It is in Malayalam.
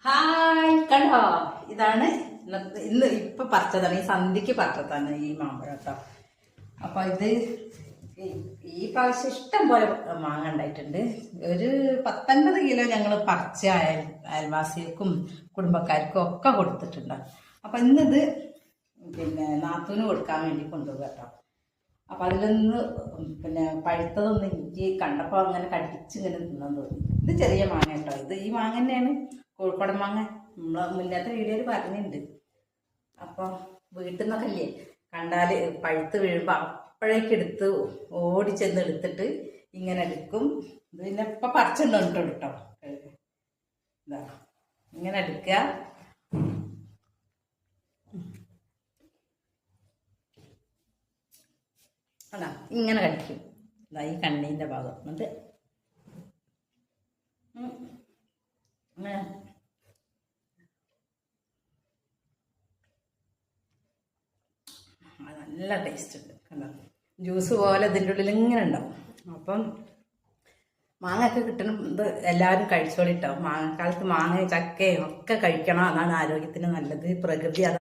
ഹായ് കണ്ടോ, ഇതാണ് ഇന്ന് ഇപ്പൊ പറിച്ചതാണ്. ഈ സന്ധ്യക്ക് പറിച്ചതാണ് ഈ മാമ്പഴം കേട്ടോ. അപ്പൊ ഇത് ഈ പ്രാവശ്യം ഇഷ്ടം പോലെ മാങ്ങ ഉണ്ടായിട്ടുണ്ട്. ഒരു 19 കിലോ ഞങ്ങൾ പറിച്ച് അയൽവാസികൾക്കും കുടുംബക്കാർക്കും ഒക്കെ കൊടുത്തിട്ടുണ്ട്. അപ്പൊ ഇന്നിത് പിന്നെ നാത്തൂന് കൊടുക്കാൻ വേണ്ടി കൊണ്ടുപോകും കേട്ടോ. അപ്പൊ അതിലൊന്ന് പഴുത്തതൊന്നും എനിക്ക് കണ്ടപ്പോൾ അങ്ങനെ കടിച്ചിങ്ങനെ തിന്നാൻ തോന്നി. ഇത് ചെറിയ മാങ്ങ കേട്ടോ. ഇത് ഈ മാങ്ങ തന്നെയാണ്, കോഴിക്കോടൻ മാങ്ങ. നമ്മളെ മുന്നത്തെ വീഡിയോയിൽ പറഞ്ഞിട്ടുണ്ട്. അപ്പോൾ വീട്ടിൽ നിന്നൊക്കെ ഇല്ലേ കണ്ടാല് പഴുത്ത് വീഴുമ്പോൾ അപ്പോഴേക്കെടുത്ത് ഓടിച്ചെന്ന് എടുത്തിട്ട് ഇങ്ങനെ എടുക്കും. ഇത് പിന്നെ ഇപ്പം പറിച്ചുണ്ടോ കേട്ടോ. ഇതാ ഇങ്ങനെ എടുക്കുക. അതാ ഇങ്ങനെ കടിക്കും. ഇതാ ഈ കണ്ണീൻ്റെ ഭാഗം എന്നിട്ട് നല്ല ടേസ്റ്റ് ഉണ്ട്. കണ്ടോ, ജ്യൂസ് പോലെ ഇതിൻ്റെ ഉള്ളിൽ ഇങ്ങനെ ഉണ്ടാവും. അപ്പം മാങ്ങയൊക്കെ കിട്ടുന്നത് എല്ലാവരും കഴിച്ചോളിട്ടോ. മാങ്ങക്കാലത്ത് മാങ്ങയും ചക്കയും ഒക്കെ കഴിക്കണം. അതാണ് ആരോഗ്യത്തിന് നല്ലത്. പ്രകൃതി